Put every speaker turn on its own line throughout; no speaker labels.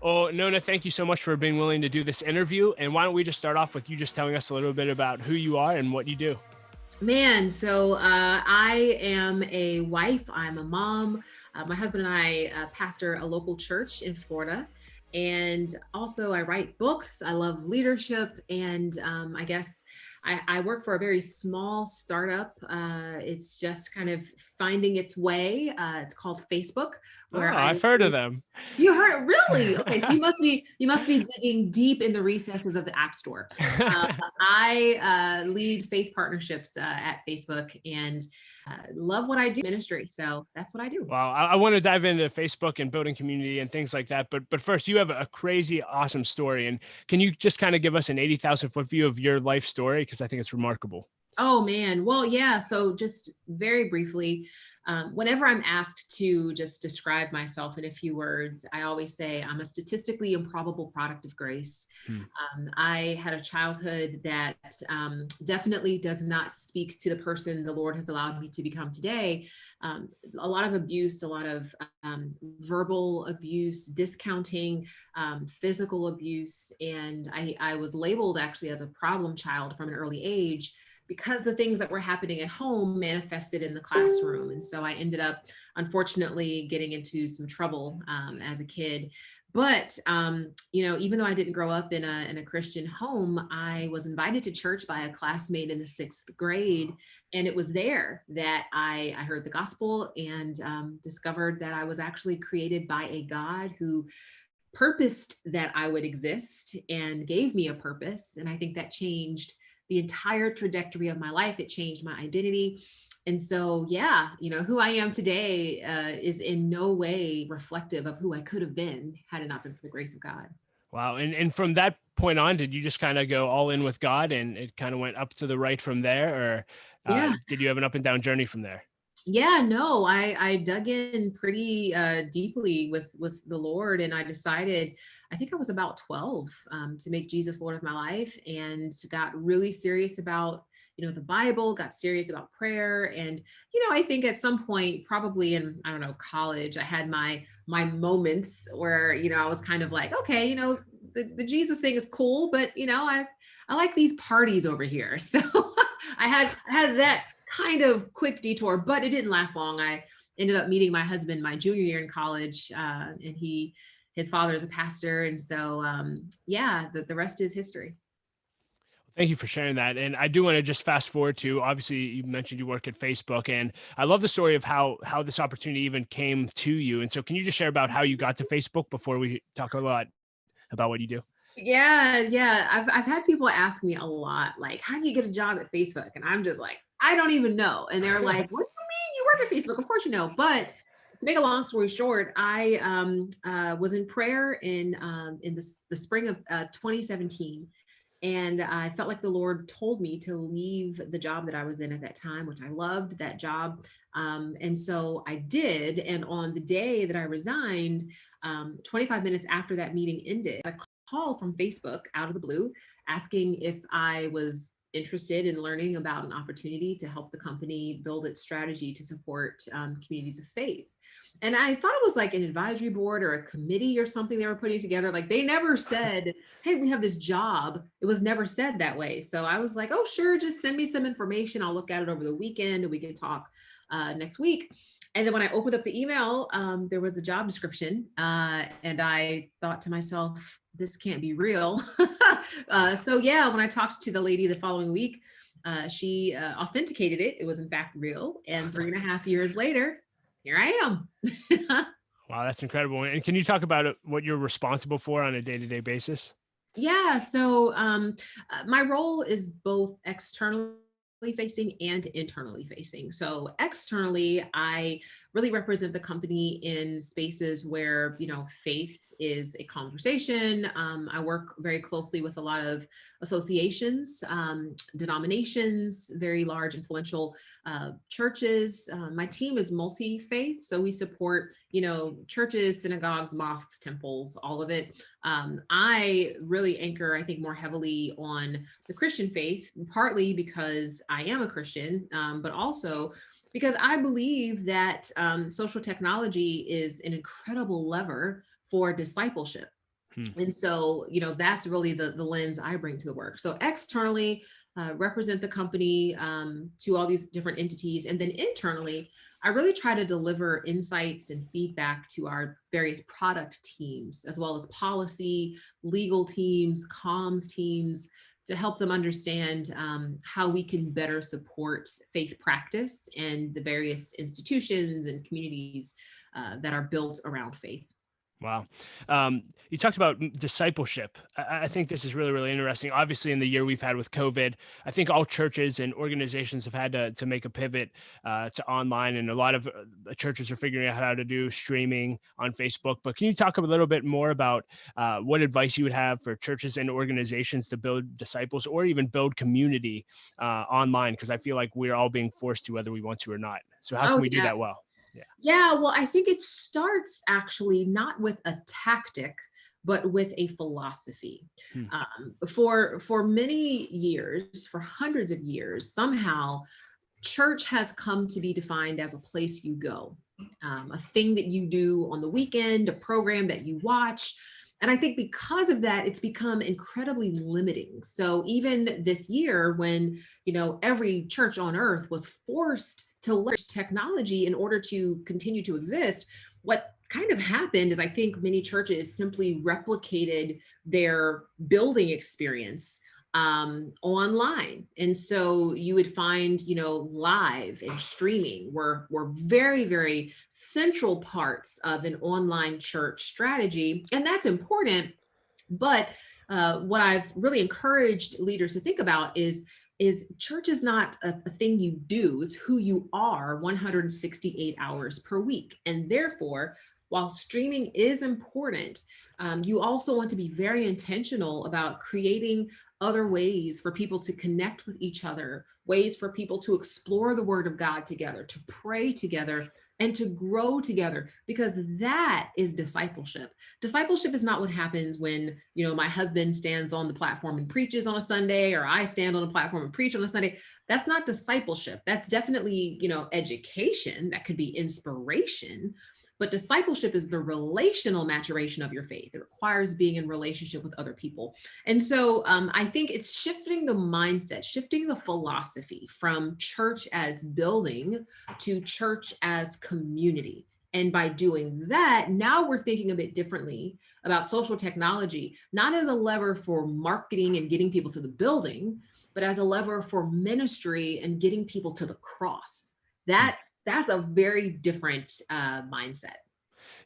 Well, Nona, thank you so much for being willing to do this interview. And why don't we just start off with you just telling us a little bit about who you are and what you do?
Man, so I am a wife, I'm a mom. My husband and I pastor a local church in Florida. And also, I write books. I love leadership. And I guess I work for a very small startup. It's just kind of finding its way. It's called Facebook,
Oh,
where I
I've heard of them.
you heard it really? Okay, so you must be digging deep in the recesses of the App Store. Uh, I lead faith partnerships at Facebook and love what I do ministry. So that's what I do.
Wow, I want to dive into Facebook and building community and things like that. But first, you have a crazy, awesome story. And can you just kind of give us an 80,000 foot view of your life story? Because I think it's remarkable.
Oh man. Well, yeah. So just very briefly, whenever I'm asked to just describe myself in a few words, I always say I'm a statistically improbable product of grace.
Hmm.
I had a childhood that definitely does not speak to the person the Lord has allowed me to become today. A lot of abuse, a lot of verbal abuse, discounting, physical abuse. And I was labeled actually as a problem child from an early age because the things that were happening at home manifested in the classroom. And so I ended up, unfortunately, getting into some trouble as a kid. But even though I didn't grow up in a Christian home, I was invited to church by a classmate in the sixth grade, and it was there that I heard the gospel and discovered that I was actually created by a God who purposed that I would exist and gave me a purpose. And I think that changed the entire trajectory of my life. It changed my identity. And so, yeah, who I am today is in no way reflective of who I could have been had it not been for the grace of God.
Wow. And from that point on, did you just kind of go all in with God and it kind of went up to the right from there? Or
Yeah.
did you have an up and down journey from there?
Yeah, no, I dug in pretty deeply with the Lord, and I decided, I think I was about 12, to make Jesus Lord of my life, and got really serious about the Bible, got serious about prayer, and I think at some point, probably in, I don't know, college, I had my moments where I was kind of like, okay, the Jesus thing is cool, but I like these parties over here, so I had that kind of quick detour, but it didn't last long. I ended up meeting my husband my junior year in college, and his father is a pastor, and so yeah, the rest is history.
Thank you for sharing that. And I do want to just fast forward to, obviously you mentioned you work at Facebook, and I love the story of how this opportunity even came to you. And so can you just share about how you got to Facebook before we talk a lot about what you do?
Yeah, yeah. I've had people ask me a lot, like, how do you get a job at Facebook? And I'm just like, I don't even know. And they're like, what do you mean you work at Facebook? Of course you know. But to make a long story short, I was in prayer in the spring of 2017. And I felt like the Lord told me to leave the job that I was in at that time, which I loved that job. And so I did. And on the day that I resigned, 25 minutes after that meeting ended, a call from Facebook out of the blue asking if I was interested in learning about an opportunity to help the company build its strategy to support communities of faith. And I thought it was like an advisory board or a committee or something they were putting together. Like they never said, hey, we have this job. It was never said that way. So I was like, oh, sure, just send me some information. I'll look at it over the weekend and we can talk next week. And then when I opened up the email, there was a job description. And I thought to myself, this can't be real. So yeah, when I talked to the lady the following week, she authenticated it. It was in fact real. And 3.5 years later, here I am.
Wow, that's incredible. And can you talk about what you're responsible for on a day-to-day basis?
Yeah, so my role is both externally facing and internally facing. So externally, I really represent the company in spaces where, faith is a conversation. I work very closely with a lot of associations, denominations, very large influential churches. My team is multi-faith, so we support, churches, synagogues, mosques, temples, all of it. I really anchor, I think, more heavily on the Christian faith, partly because I am a Christian, but also because I believe that social technology is an incredible lever for discipleship.
Hmm.
And so, that's really the lens I bring to the work. So externally, represent the company to all these different entities. And then internally, I really try to deliver insights and feedback to our various product teams, as well as policy, legal teams, comms teams, to help them understand how we can better support faith practice and the various institutions and communities that are built around faith.
Wow. You talked about discipleship. I think this is really, really interesting. Obviously, in the year we've had with COVID, I think all churches and organizations have had to make a pivot to online, and a lot of churches are figuring out how to do streaming on Facebook. But can you talk a little bit more about what advice you would have for churches and organizations to build disciples or even build community online? Because I feel like we're all being forced to, whether we want to or not. So, how can
Oh,
we do
yeah.
that well? Yeah.
Yeah, well, I think it starts actually not with a tactic, but with a philosophy.
Hmm.
For many years, for hundreds of years, somehow church has come to be defined as a place you go, a thing that you do on the weekend, a program that you watch. And I think because of that, it's become incredibly limiting. So even this year, when every church on earth was forced to leverage technology in order to continue to exist, what kind of happened is I think many churches simply replicated their building experience online. And so you would find, live and streaming were very, very central parts of an online church strategy. And that's important. But what I've really encouraged leaders to think about is church is not a thing you do, it's who you are 168 hours per week. And therefore, while streaming is important, you also want to be very intentional about creating other ways for people to connect with each other, ways for people to explore the word of God together, to pray together, and to grow together, because that is discipleship. Discipleship is not what happens when, my husband stands on the platform and preaches on a Sunday, or I stand on a platform and preach on a Sunday. That's not discipleship. That's definitely, education. That could be inspiration. But discipleship is the relational maturation of your faith. It requires being in relationship with other people. And so I think it's shifting the mindset, shifting the philosophy from church as building to church as community. And by doing that, now we're thinking a bit differently about social technology, not as a lever for marketing and getting people to the building, but as a lever for ministry and getting people to the cross. That's a very different mindset.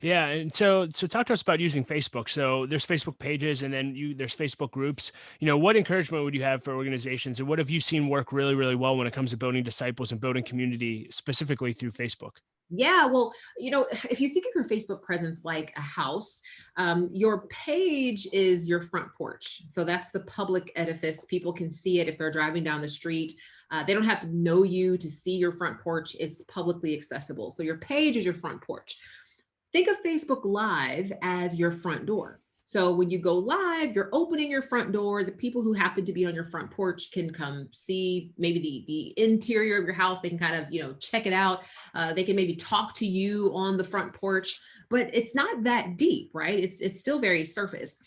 Yeah, and so talk to us about using Facebook. So there's Facebook pages, and then there's Facebook groups. What encouragement would you have for organizations, and what have you seen work really, really well when it comes to building disciples and building community, specifically through Facebook?
Yeah, well, if you think of your Facebook presence like a house, your page is your front porch. So that's the public edifice. People can see it if they're driving down the street. They don't have to know you to see your front porch. It's publicly accessible. So your page is your front porch. Think of Facebook Live as your front door. So when you go live, you're opening your front door. The people who happen to be on your front porch can come see maybe the interior of your house. They can kind of, check it out. They can maybe talk to you on the front porch, but it's not that deep, right? It's still very surface.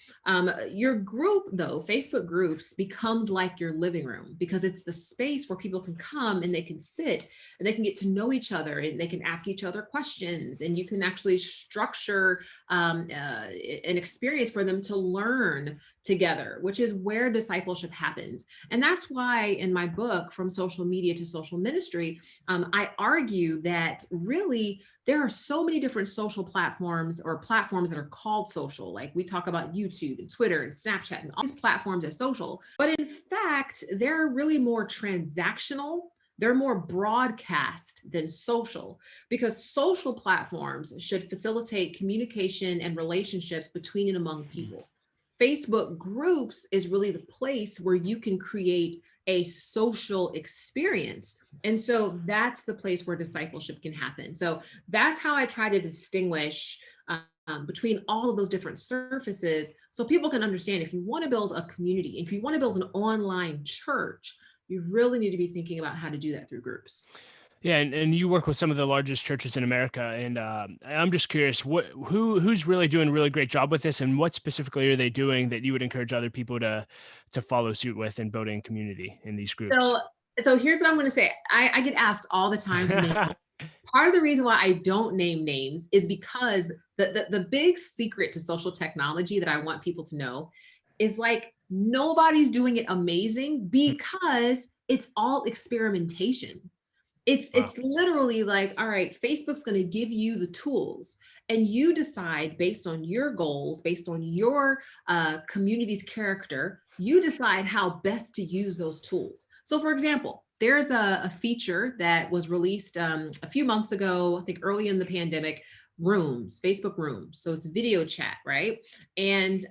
Your group, though, Facebook groups, becomes like your living room, because it's the space where people can come and they can sit and they can get to know each other, and they can ask each other questions, and you can actually structure an experience for them to learn together, which is where discipleship happens. And that's why in my book, From Social Media to Social Ministry, I argue that really there are so many different social platforms, or platforms that are called social. Like we talk about YouTube and Twitter and Snapchat and all these platforms as social, but in fact, they're really more transactional. They're more broadcast than social, because social platforms should facilitate communication and relationships between and among people. Facebook groups is really the place where you can create a social experience. And so that's the place where discipleship can happen. So that's how I try to distinguish between all of those different surfaces, so people can understand, if you want to build a community, if you want to build an online church, you really need to be thinking about how to do that through groups.
Yeah, and you work with some of the largest churches in America, and I'm just curious, who's really doing a really great job with this, and what specifically are they doing that you would encourage other people to follow suit with in building community in these groups?
So, so here's what I'm going to say. I get asked all the time to name. Part of the reason why I don't name names is because the big secret to social technology that I want people to know is like nobody's doing it amazing because it's all experimentation. It's
Wow.
it's literally like, all right, Facebook's going to give you the tools, and you decide based on your goals, based on your community's character, you decide how best to use those tools. So, for example, there's a feature that was released a few months ago, I think early in the pandemic. Rooms, Facebook Rooms. So it's video chat, right? And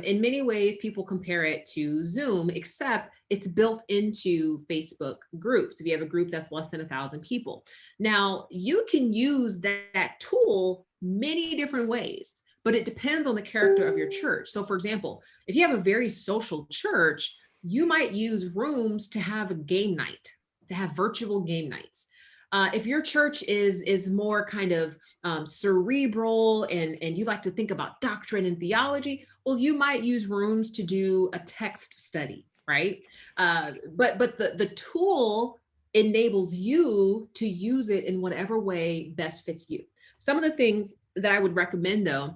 in many ways, people compare it to Zoom, except it's built into Facebook groups. If you have a group that's less than 1,000 people, now you can use that tool many different ways, but it depends on the character of your church. So, for example, if you have a very social church, you might use Rooms to have a game night, to have virtual game nights. If your church is more kind of cerebral and you like to think about doctrine and theology, well, you might use Rooms to do a text study, right? But the tool enables you to use it in whatever way best fits you. Some of the things that I would recommend, though,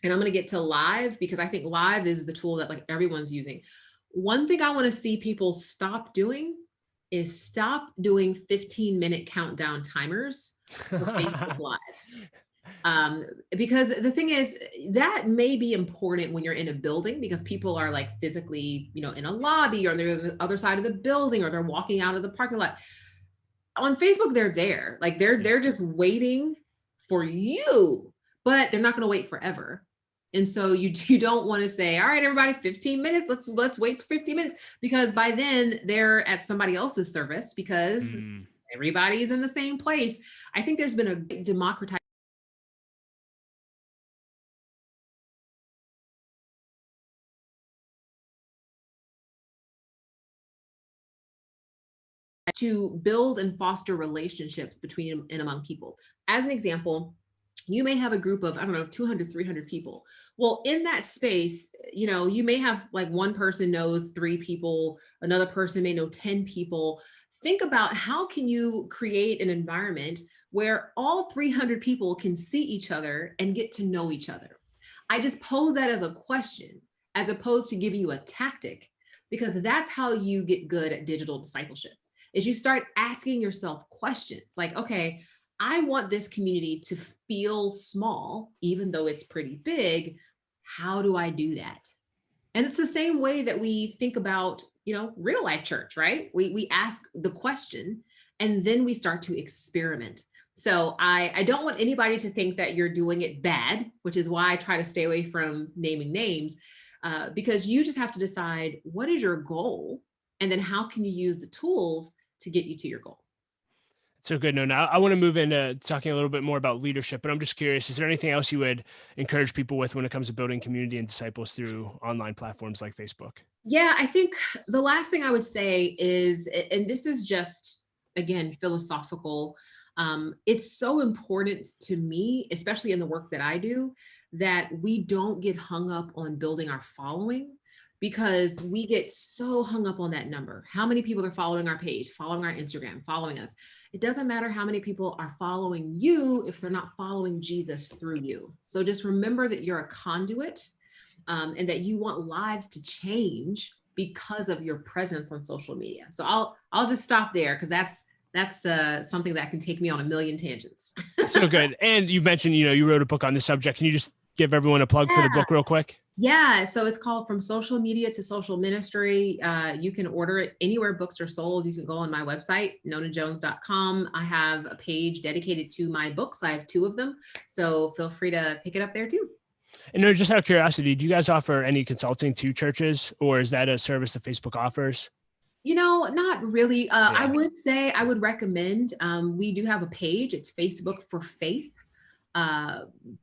and I'm going to get to Live because I think Live is the tool that like everyone's using. One thing I want to see people stop doing is stop doing 15-minute countdown timers for Facebook Live. Because the thing is, that may be important when you're in a building because people are like physically, in a lobby, or they're on the other side of the building, or they're walking out of the parking lot. On Facebook, they're there, like they're just waiting for you, but they're not going to wait forever. And so you don't want to say, all right, everybody, 15 minutes, let's wait 15 minutes, because by then they're at somebody else's service because everybody's in the same place. I think there's been a democratization to build and foster relationships between and among people. As an example, you may have a group of, I don't know, 200, 300 people. Well, in that space, you may have like one person knows 3 people, another person may know 10 people. Think about how can you create an environment where all 300 people can see each other and get to know each other. I just pose that as a question as opposed to giving you a tactic, because that's how you get good at digital discipleship. Is you start asking yourself questions like, okay, I want this community to feel small, even though it's pretty big. How do I do that? And it's the same way that we think about, real life church, right? We ask the question and then we start to experiment. So I don't want anybody to think that you're doing it bad, which is why I try to stay away from naming names, because you just have to decide what is your goal and then how can you use the tools to get you to your goal.
So good. No, now I want to move into talking a little bit more about leadership, but I'm just curious, is there anything else you would encourage people with when it comes to building community and disciples through online platforms like Facebook?
Yeah, I think the last thing I would say is, and this is just, again, philosophical, it's so important to me, especially in the work that I do, that we don't get hung up on building our following, because we get so hung up on that number. How many people are following our page, following our Instagram, following us? It doesn't matter how many people are following you if they're not following Jesus through you. So just remember that you're a conduit, and that you want lives to change because of your presence on social media. So I'll just stop there, because that's something that can take me on a million tangents.
So good. And you've mentioned, you wrote a book on this subject. Can you just give everyone a plug for the book real quick?
Yeah, so it's called From Social Media to Social Ministry. You can order it anywhere books are sold. You can go on my website, nonajones.com. I have a page dedicated to my books. I have 2 of them. So feel free to pick it up there too.
And just out of curiosity, do you guys offer any consulting to churches, or is that a service that Facebook offers?
Not really. I would say I would recommend, we do have a page. It's Facebook for Faith.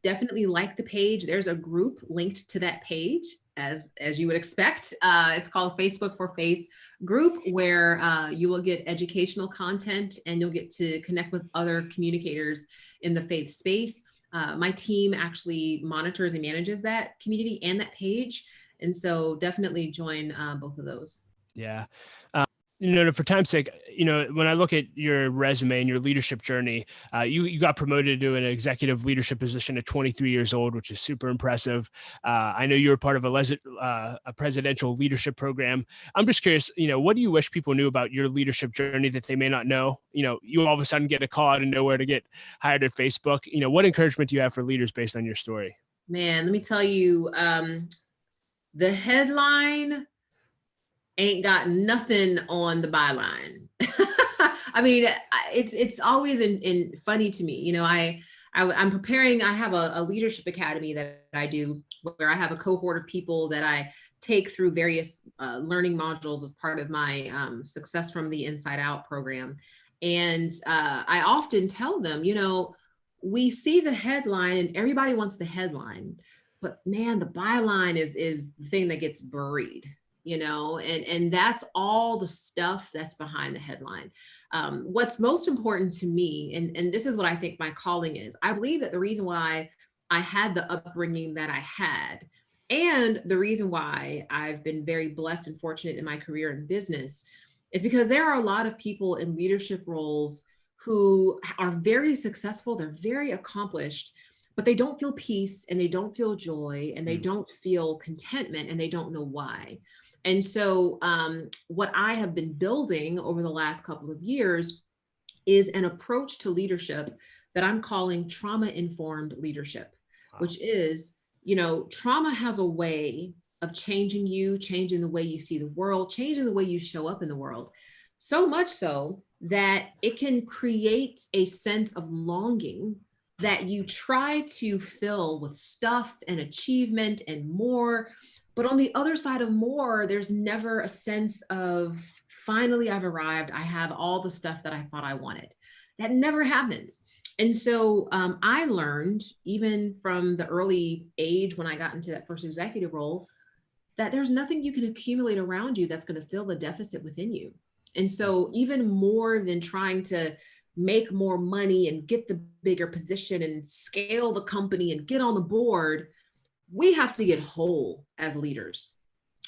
Definitely like the page. There's a group linked to that page. as you would expect. It's called Facebook for Faith group, where you will get educational content and you'll get to connect with other communicators in the faith space. My team actually monitors and manages that community and that page. And so definitely join both of those.
Yeah. For time's sake, when I look at your resume and your leadership journey, you got promoted to an executive leadership position at 23 years old, which is super impressive. I know you were part of a presidential leadership program. I'm just curious, what do you wish people knew about your leadership journey that they may not know? You all of a sudden get a call out of nowhere to get hired at Facebook. What encouragement do you have for leaders based on your story?
Man, let me tell you, the headline ain't got nothing on the byline. I mean, it's always in funny to me. I'm preparing. I have a leadership academy that I do, where I have a cohort of people that I take through various learning modules as part of my Success from the Inside Out program. And I often tell them, we see the headline and everybody wants the headline, but man, the byline is the thing that gets buried. And that's all the stuff that's behind the headline. What's most important to me, and this is what I think my calling is, I believe that the reason why I had the upbringing that I had, and the reason why I've been very blessed and fortunate in my career in business, is because there are a lot of people in leadership roles who are very successful, they're very accomplished, but they don't feel peace and they don't feel joy and they don't feel contentment and they don't know why. And so what I have been building over the last couple of years is an approach to leadership that I'm calling trauma-informed leadership, which is, trauma has a way of changing you, changing the way you see the world, changing the way you show up in the world. So much so that it can create a sense of longing that you try to fill with stuff and achievement and more. But on the other side of more, there's never a sense of, finally, I've arrived. I have all the stuff that I thought I wanted. That never happens. And so I learned, even from the early age when I got into that first executive role, that there's nothing you can accumulate around you that's going to fill the deficit within you. And so even more than trying to make more money and get the bigger position and scale the company and get on the board, we have to get whole as leaders.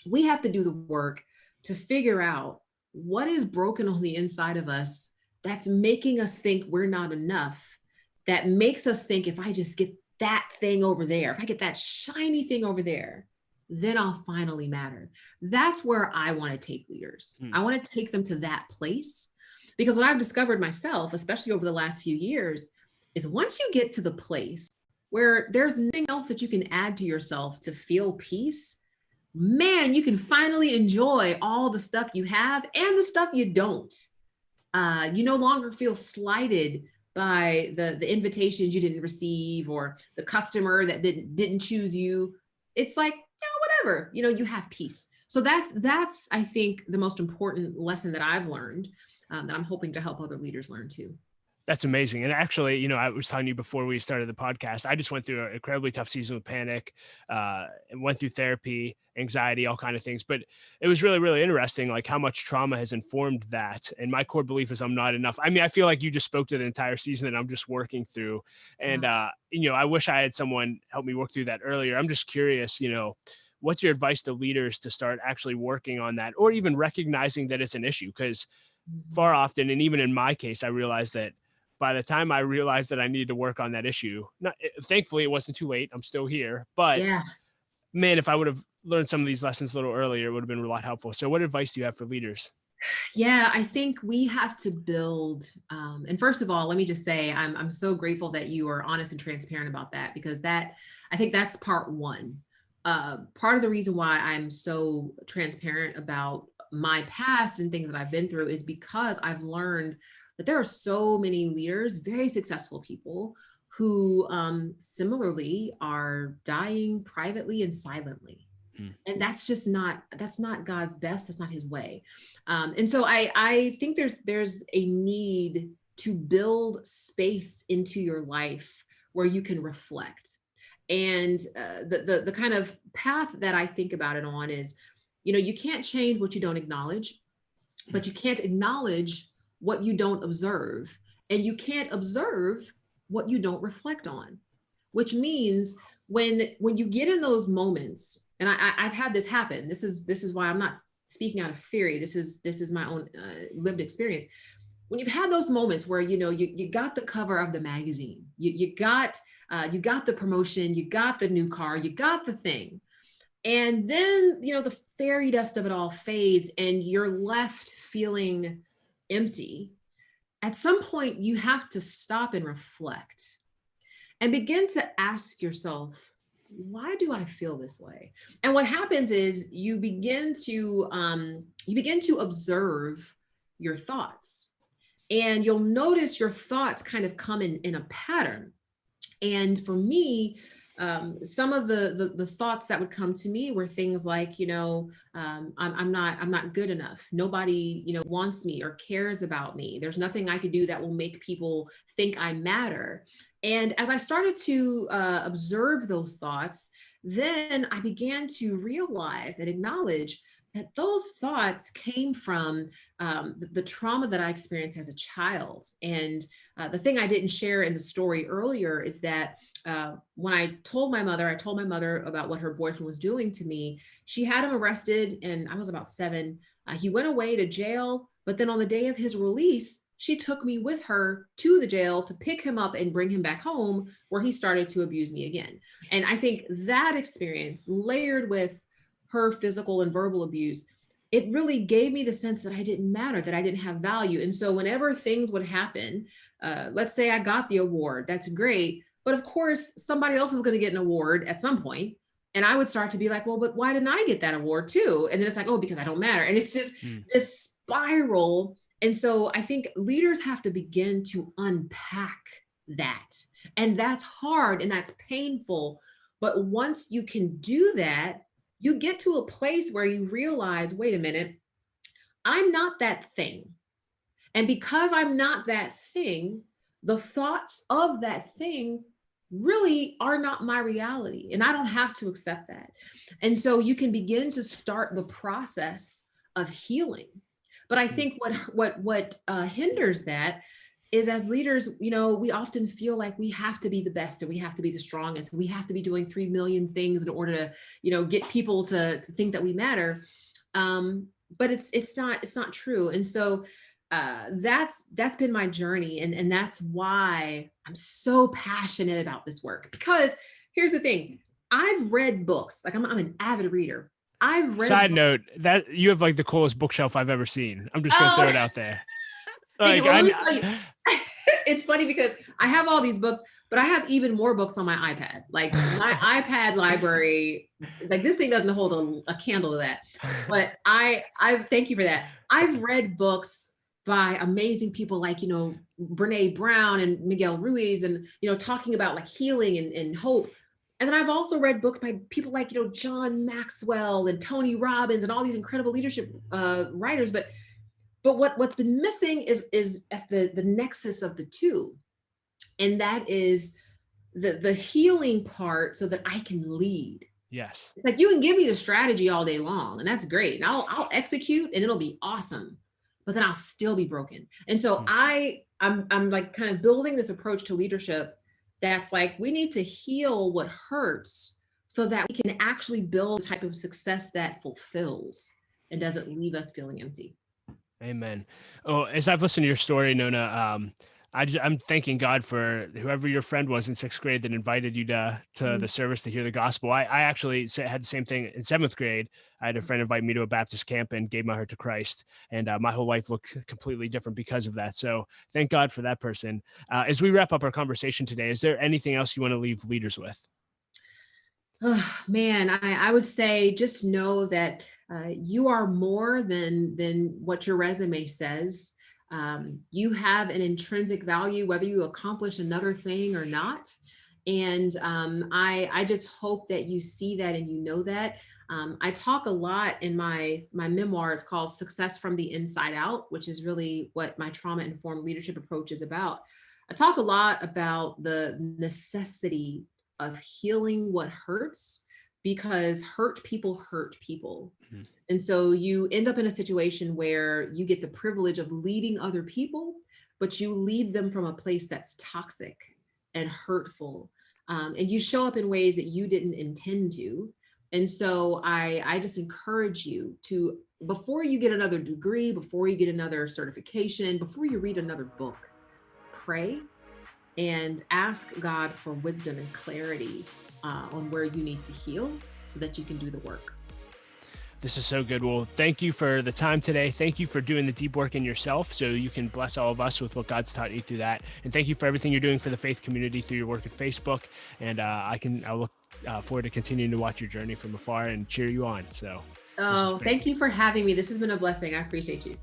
We have to do the work to figure out what is broken on the inside of us that's making us think we're not enough, that makes us think, if I just get that thing over there, if I get that shiny thing over there, then I'll finally matter. That's where I want to take leaders. I want to take them to that place, because what I've discovered myself, especially over the last few years, is once you get to the place where there's nothing else that you can add to yourself to feel peace, man, you can finally enjoy all the stuff you have and the stuff you don't. You no longer feel slighted by the invitations you didn't receive or the customer that didn't choose you. It's like, whatever, you have peace. So that's I think the most important lesson that I've learned, that I'm hoping to help other leaders learn too.
That's amazing. And actually, I was telling you before we started the podcast, I just went through an incredibly tough season with panic, and went through therapy, anxiety, all kind of things. But it was really, really interesting, like how much trauma has informed that. And my core belief is I'm not enough. I mean, I feel like you just spoke to the entire season that I'm just working through. And, I wish I had someone help me work through that earlier. I'm just curious, what's your advice to leaders to start actually working on that, or even recognizing that it's an issue? Because far often, and even in my case, I realized that by the time I realized that I needed to work on that issue, thankfully it wasn't too late. I'm still here, but man, if I would have learned some of these lessons a little earlier, it would have been a lot helpful. So what advice do you have for leaders?
Yeah, I think we have to build, and first of all, let me just say, I'm so grateful that you are honest and transparent about that, because I think that's part one. Part of the reason why I'm so transparent about my past and things that I've been through is because I've learned that there are so many leaders, very successful people, who similarly are dying privately and silently. And that's not God's best. That's not his way. And so I think there's a need to build space into your life where you can reflect. And the kind of path that I think about it on is, you can't change what you don't acknowledge, but you can't acknowledge what you don't observe, and you can't observe what you don't reflect on. Which means when you get in those moments, and I've had this happen. This is why I'm not speaking out of theory. This is my own lived experience. When you've had those moments where you got the cover of the magazine, you got the promotion, you got the new car, you got the thing, and then the fairy dust of it all fades and you're left feeling empty. At some point you have to stop and reflect and begin to ask yourself, why do I feel this way? And what happens is you begin to observe your thoughts, and you'll notice your thoughts kind of come in a pattern. And for me, some of the thoughts that would come to me were things like, I'm not good enough. Nobody, wants me or cares about me. There's nothing I could do that will make people think I matter. And as I started to observe those thoughts, then I began to realize and acknowledge that those thoughts came from the trauma that I experienced as a child. And the thing I didn't share in the story earlier is that when I told my mother about what her boyfriend was doing to me. She had him arrested, and I was about 7. He went away to jail, but then on the day of his release, she took me with her to the jail to pick him up and bring him back home, where he started to abuse me again. And I think that experience, layered with her physical and verbal abuse, it really gave me the sense that I didn't matter, that I didn't have value. And so whenever things would happen, let's say I got the award, that's great. But of course, somebody else is going to get an award at some point. And I would start to be like, well, but why didn't I get that award too? And then it's like, oh, because I don't matter. And it's just this spiral. And so I think leaders have to begin to unpack that. And that's hard and that's painful. But once you can do that, you get to a place where you realize, wait a minute, I'm not that thing. And because I'm not that thing, the thoughts of that thing really are not my reality. And I don't have to accept that. And so you can begin to start the process of healing. But I think what hinders that is, as leaders, we often feel like we have to be the best and we have to be the strongest. We have to be doing 3 million things in order to, get people to think that we matter. But it's not true. And so that's been my journey. And that's why I'm so passionate about this work, because here's the thing. I've read books. Like I'm an avid reader. I've read
Side note, that you have like the coolest bookshelf I've ever seen. I'm just gonna throw it out there. Like,
well, let me tell you, it's funny because I have all these books, but I have even more books on my iPad. Like my iPad library, like this thing doesn't hold a candle to that. But I thank you for that. I've read books by amazing people like, Brene Brown and Miguel Ruiz, and, talking about like healing and hope. And then I've also read books by people like, John Maxwell and Tony Robbins and all these incredible leadership writers. But what's been missing is at the nexus of the two. And that is the healing part, so that I can lead.
Yes.
Like you can give me the strategy all day long, and that's great. And I'll execute and it'll be awesome, but then I'll still be broken. And so I'm like kind of building this approach to leadership that's like, we need to heal what hurts so that we can actually build a type of success that fulfills and doesn't leave us feeling empty.
Amen. Oh, as I've listened to your story, Nona, I'm thanking God for whoever your friend was in 6th grade that invited you to the service to hear the gospel. I actually had the same thing in 7th grade. I had a friend invite me to a Baptist camp and gave my heart to Christ. And my whole life looked completely different because of that. So thank God for that person. As we wrap up our conversation today, is there anything else you want to leave leaders with?
Oh, man, I would say just know that you are more than what your resume says. You have an intrinsic value, whether you accomplish another thing or not. And I just hope that you see that and you know that. I talk a lot in my memoir. It's called Success from the Inside Out, which is really what my trauma-informed leadership approach is about. I talk a lot about the necessity of healing what hurts, because hurt people hurt people.
Mhm.
And so you end up in a situation where you get the privilege of leading other people, but you lead them from a place that's toxic and hurtful. And you show up in ways that you didn't intend to. And so I just encourage you to, before you get another degree, before you get another certification, before you read another book, pray and ask God for wisdom and clarity on where you need to heal so that you can do the work.
This is so good. Well, thank you for the time today. Thank you for doing the deep work in yourself so you can bless all of us with what God's taught you through that. And thank you for everything you're doing for the faith community through your work at Facebook. And I'll look forward to continuing to watch your journey from afar and cheer you on. So this was
Oh,
great.
thank you for having me. This has been a blessing. I appreciate you.